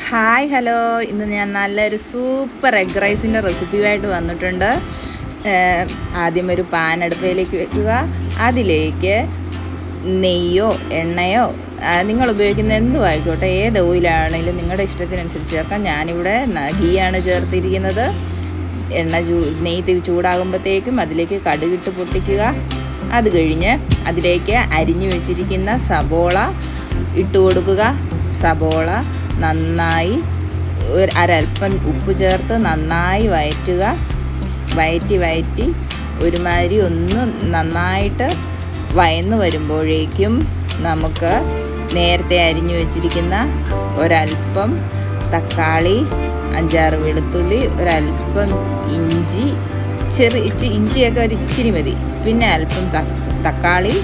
Hi hello, ഇന്ന് ഞാൻ നല്ലൊരു സൂപ്പർ എഗ് റൈസിൻ്റെ റെസിപ്പിയുമായിട്ട് വന്നിട്ടുണ്ട്. ആദ്യം ഒരു പാൻ അടുപ്പിലേക്ക് വെക്കുക. അതിലേക്ക് നെയ്യോ എണ്ണയോ നിങ്ങൾ ഉപയോഗിക്കുന്ന എന്തും ആയിക്കോട്ടെ, ഏത് ഓയിലാണെങ്കിലും നിങ്ങളുടെ ഇഷ്ടത്തിനനുസരിച്ച് ചേർക്കാം. ഞാനിവിടെ ഗീയാണ് ചേർത്തിരിക്കുന്നത്. നെയ്യ് ചൂടാകുമ്പോഴത്തേക്കും അതിലേക്ക് കടുകിട്ട് പൊട്ടിക്കുക. അത് കഴിഞ്ഞ് അതിലേക്ക് അരിഞ്ഞു വെച്ചിരിക്കുന്ന സബോള ഇട്ട് കൊടുക്കുക. സബോള നന്നായി ഒരൽപ്പം ഉപ്പ് ചേർത്ത് നന്നായി വഴറ്റുക. വഴറ്റി ഒരുമാതിരി ഒന്ന് നന്നായിട്ട് വയന്ന് വരുമ്പോഴേക്കും നമുക്ക് നേരത്തെ അരിഞ്ഞു വെച്ചിരിക്കുന്ന ഒരൽപ്പം തക്കാളി, 5-6 വെളുത്തുള്ളി, ഒരൽപ്പം ഇഞ്ചി, ഇഞ്ചിയൊക്കെ ഒരു ഇച്ചിരി മതി, പിന്നെ അല്പം തക്കാളി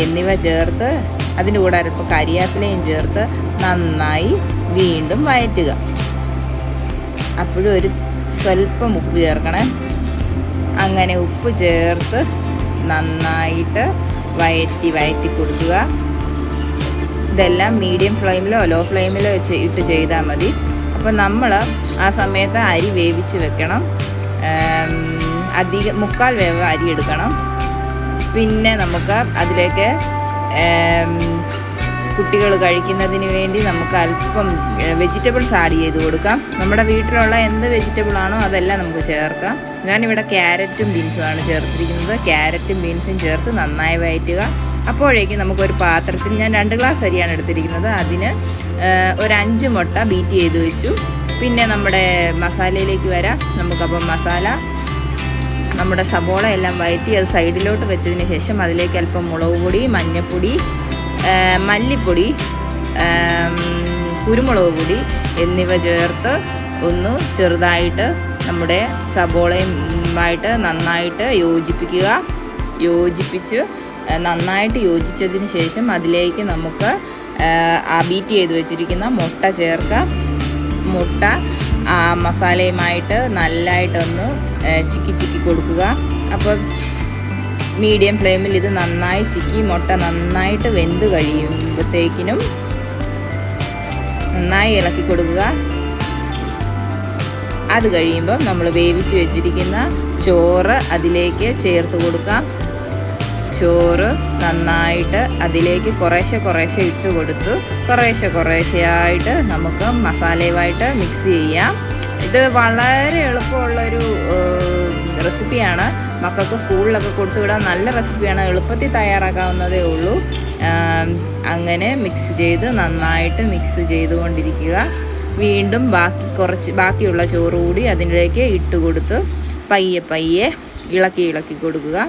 എന്നിവ ചേർത്ത് അതിൻ്റെ കൂടെ അല്പം കരിയാപ്പിലയും ചേർത്ത് നന്നായി വീണ്ടും വഴറ്റുക. അപ്പോഴും ഒരു സ്വല്പം ഉപ്പ് ചേർക്കണേ. അങ്ങനെ ഉപ്പ് ചേർത്ത് നന്നായിട്ട് വഴറ്റി കൊടുക്കുക. ഇതെല്ലാം മീഡിയം ഫ്ലെയിമിലോ ലോ ഫ്ലെയിമിലോ ഇട്ട് ചെയ്താൽ മതി. അപ്പോൾ നമ്മൾ ആ സമയത്ത് അരി വേവിച്ച് വെക്കണം. മുക്കാൽ വേവ് അരി എടുക്കണം. പിന്നെ നമുക്ക് അതിലേക്ക് കുട്ടികൾ കഴിക്കുന്നതിന് വേണ്ടി നമുക്ക് അല്പം വെജിറ്റബിൾസ് ആഡ് ചെയ്ത് കൊടുക്കാം. നമ്മുടെ വീട്ടിലുള്ള എന്ത് വെജിറ്റബിളാണോ അതെല്ലാം നമുക്ക് ചേർക്കാം. ഞാനിവിടെ ക്യാരറ്റും ബീൻസുമാണ് ചേർത്തിരിക്കുന്നത്. ക്യാരറ്റും ബീൻസും ചേർത്ത് നന്നായി വഴറ്റുക. അപ്പോഴേക്കും നമുക്കൊരു പാത്രത്തിൽ, ഞാൻ 2 ഗ്ലാസ് അരിയാണ് എടുത്തിരിക്കുന്നത്, അതിന് ഒരു 5 മുട്ട ബീറ്റ് ചെയ്ത് വെച്ചു. പിന്നെ നമ്മുടെ മസാലയിലേക്ക് വരാം. നമുക്കപ്പം മസാല, നമ്മുടെ സബോള എല്ലാം വഴറ്റി അത് സൈഡിലോട്ട് വെച്ചതിന് ശേഷം അതിലേക്ക് അല്പം മുളക് പൊടി, മഞ്ഞൾപ്പൊടി, മല്ലിപ്പൊടി, കുരുമുളക് പൊടി എന്നിവ ചേർത്ത് ഒന്ന് ചെറുതായിട്ട് നമ്മുടെ സബോളയുമായിട്ട് നന്നായിട്ട് നന്നായിട്ട് യോജിച്ചതിന് ശേഷം അതിലേക്ക് നമുക്ക് ബീറ്റ് ചെയ്ത് വെച്ചിരിക്കുന്ന മുട്ട ചേർക്കാം. മുട്ട മസാലയുമായിട്ട് നല്ലതായിട്ടൊന്ന് ചിക്കി കൊടുക്കുക. അപ്പോൾ മീഡിയം ഫ്ലെയിമിൽ ഇത് നന്നായി ചിക്കി മുട്ട നന്നായിട്ട് വെന്ത് കഴിയുമ്പോഴത്തേക്കിനും നന്നായി ഇളക്കി കൊടുക്കുക. അത് കഴിയുമ്പം നമ്മൾ വേവിച്ച് വെച്ചിരിക്കുന്ന ചോറ് അതിലേക്ക് ചേർത്ത് കൊടുക്കാം. ചോറ് നന്നായിട്ട് അതിലേക്ക് കുറേശ്ശെ ഇട്ട് കൊടുത്ത് കുറേശ്ശെയായിട്ട് നമുക്ക് മസാലയുമായിട്ട് മിക്സ് ചെയ്യാം. ഇത് വളരെ എളുപ്പമുള്ളൊരു റെസിപ്പിയാണ്. മക്കൾക്ക് സ്കൂളിലൊക്കെ കൊടുത്തുവിടാൻ നല്ല റെസിപ്പിയാണ്. എളുപ്പത്തിൽ തയ്യാറാക്കാവുന്നതേ ഉള്ളൂ. അങ്ങനെ നന്നായിട്ട് മിക്സ് ചെയ്തുകൊണ്ടിരിക്കുക. വീണ്ടും ബാക്കിയുള്ള ചോറ് കൂടി അതിലേക്ക് ഇട്ട് കൊടുത്ത് പയ്യെ ഇളക്കി കൊടുക്കുക.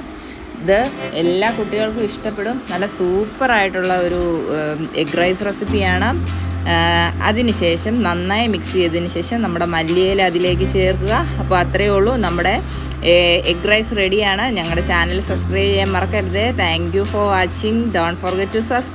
ഇത് എല്ലാ കുട്ടികൾക്കും ഇഷ്ടപ്പെടും. നല്ല സൂപ്പറായിട്ടുള്ള ഒരു എഗ് റൈസ് റെസിപ്പിയാണ്. അതിനുശേഷം നന്നായി മിക്സ് ചെയ്തതിന് ശേഷം നമ്മുടെ മല്ലിയില അതിലേക്ക് ചേർക്കുക. അപ്പോൾ അത്രയേ ഉള്ളൂ, നമ്മുടെ എഗ് റൈസ് റെഡിയാണ്. ഞങ്ങളുടെ ചാനൽ സബ്സ്ക്രൈബ് ചെയ്യാൻ മറക്കരുത്. Thank you for watching. Don't forget to subscribe.